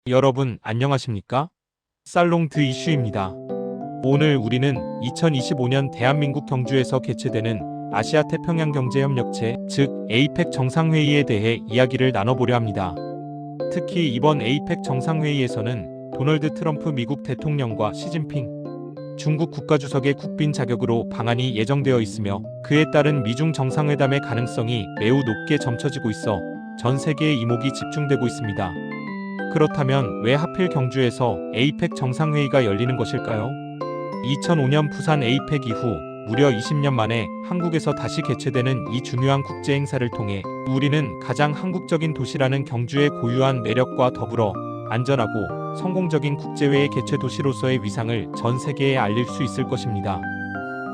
여러분 안녕하십니까? 살롱 드 이슈입니다. 오늘 우리는 2025년 대한민국 경주에서 개최되는 아시아태평양경제협력체 즉 에이펙 정상회의에 대해 이야기를 나눠보려 합니다. 특히 이번 에이펙 정상회의에서는 도널드 트럼프 미국 대통령과 시진핑 중국 국가주석의 국빈 자격으로 방한이 예정되어 있으며 그에 따른 미중 정상회담의 가능성이 매우 높게 점쳐지고 있어 전 세계의 이목이 집중되고 있습니다. 그렇다면 왜 하필 경주에서 에이펙 정상회의가 열리는 것일까요? 2005년 부산 에이펙 이후 무려 20년 만에 한국에서 다시 개최되는 이 중요한 국제 행사를 통해 우리는 가장 한국적인 도시라는 경주의 고유한 매력과 더불어 안전하고 성공적인 국제회의 개최 도시로서의 위상을 전 세계에 알릴 수 있을 것입니다.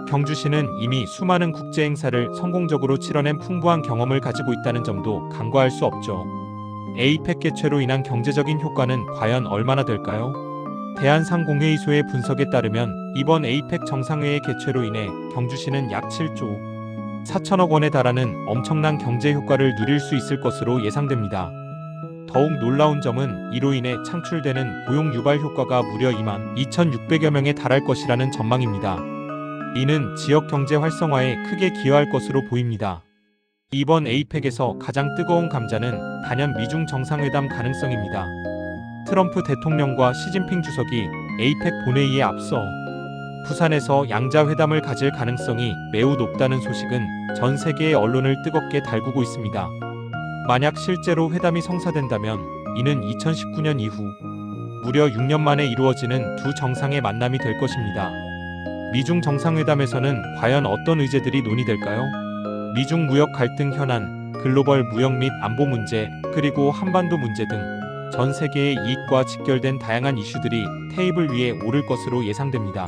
경주시는 이미 수많은 국제 행사를 성공적으로 치러낸 풍부한 경험을 가지고 있다는 점도 간과할 수 없죠. 에이펙 개최로 인한 경제적인 효과는 과연 얼마나 될까요? 대한상공회의소의 분석에 따르면 이번 에이펙 정상회의 개최로 인해 경주시는 약 7조 4천억 원에 달하는 엄청난 경제 효과를 누릴 수 있을 것으로 예상됩니다. 더욱 놀라운 점은 이로 인해 창출되는 고용 유발 효과가 무려 2만 2,600여 명에 달할 것이라는 전망입니다. 이는 지역 경제 활성화에 크게 기여할 것으로 보입니다. 이번 에이펙에서 가장 뜨거운 감자는 단연 미중 정상회담 가능성입니다. 트럼프 대통령과 시진핑 주석이 에이펙 본회의에 앞서 부산에서 양자회담을 가질 가능성이 매우 높다는 소식은 전 세계의 언론을 뜨겁게 달구고 있습니다. 만약 실제로 회담이 성사된다면 이는 2019년 이후 무려 6년 만에 이루어지는 두 정상의 만남이 될 것입니다. 미중 정상회담에서는 과연 어떤 의제들이 논의될까요? 미중 무역 갈등 현안, 글로벌 무역 및 안보 문제, 그리고 한반도 문제 등 전 세계의 이익과 직결된 다양한 이슈들이 테이블 위에 오를 것으로 예상됩니다.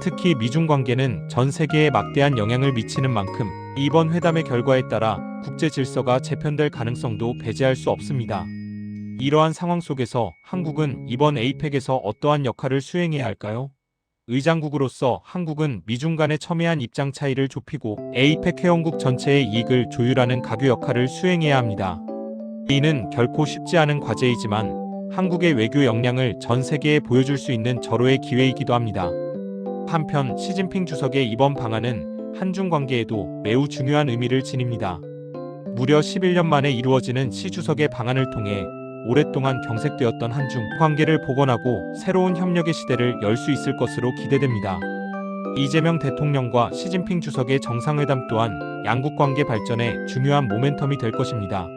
특히 미중 관계는 전 세계에 막대한 영향을 미치는 만큼 이번 회담의 결과에 따라 국제 질서가 재편될 가능성도 배제할 수 없습니다. 이러한 상황 속에서 한국은 이번 에이펙에서 어떠한 역할을 수행해야 할까요? 의장국으로서 한국은 미중 간의 첨예한 입장 차이를 좁히고 에이펙 회원국 전체의 이익을 조율하는 가교 역할을 수행해야 합니다. 이는 결코 쉽지 않은 과제이지만 한국의 외교 역량을 전 세계에 보여줄 수 있는 절호의 기회이기도 합니다. 한편 시진핑 주석의 이번 방한은 한중 관계에도 매우 중요한 의미를 지닙니다. 무려 11년 만에 이루어지는 시 주석의 방한을 통해 오랫동안 경색되었던 한중 관계를 복원하고 새로운 협력의 시대를 열 수 있을 것으로 기대됩니다. 이재명 대통령과 시진핑 주석의 정상회담 또한 양국 관계 발전에 중요한 모멘텀이 될 것입니다.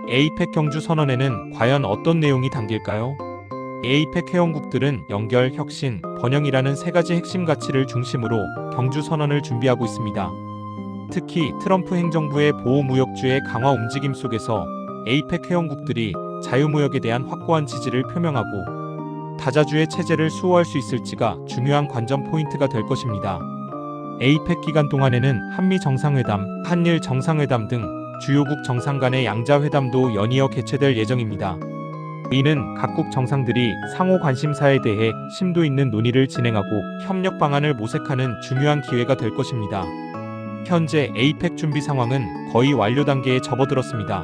에이펙 경주 선언에는 과연 어떤 내용이 담길까요? 에이펙 회원국들은 연결, 혁신, 번영이라는 세 가지 핵심 가치를 중심으로 경주 선언을 준비하고 있습니다. 특히 트럼프 행정부의 보호무역주의 강화 움직임 속에서 에이펙 회원국들이 자유무역에 대한 확고한 지지를 표명하고 다자주의 체제를 수호할 수 있을지가 중요한 관전 포인트가 될 것입니다. 에이펙 기간 동안에는 한미 정상회담, 한일 정상회담 등 주요국 정상 간의 양자회담도 연이어 개최될 예정입니다. 이는 각국 정상들이 상호 관심사에 대해 심도 있는 논의를 진행하고 협력 방안을 모색하는 중요한 기회가 될 것입니다. 현재 에이펙 준비 상황은 거의 완료 단계에 접어들었습니다.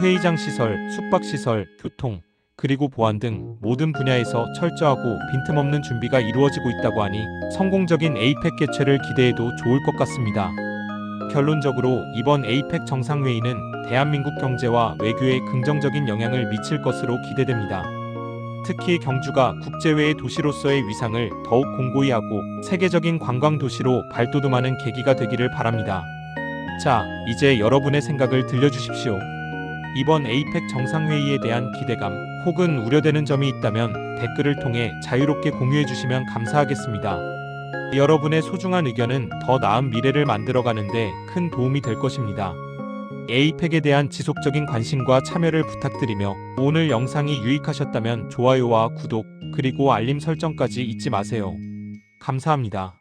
회의장 시설, 숙박시설, 교통, 그리고 보안 등 모든 분야에서 철저하고 빈틈없는 준비가 이루어지고 있다고 하니 성공적인 에이펙 개최를 기대해도 좋을 것 같습니다. 결론적으로 이번 에이펙 정상회의는 대한민국 경제와 외교에 긍정적인 영향을 미칠 것으로 기대됩니다. 특히 경주가 국제회의 도시로서의 위상을 더욱 공고히 하고 세계적인 관광 도시로 발돋움하는 계기가 되기를 바랍니다. 자, 이제 여러분의 생각을 들려주십시오. 이번 에이펙 정상회의에 대한 기대감 혹은 우려되는 점이 있다면 댓글을 통해 자유롭게 공유해 주시면 감사하겠습니다. 여러분의 소중한 의견은 더 나은 미래를 만들어가는데 큰 도움이 될 것입니다. 에이펙에 대한 지속적인 관심과 참여를 부탁드리며 오늘 영상이 유익하셨다면 좋아요와 구독 그리고 알림 설정까지 잊지 마세요. 감사합니다.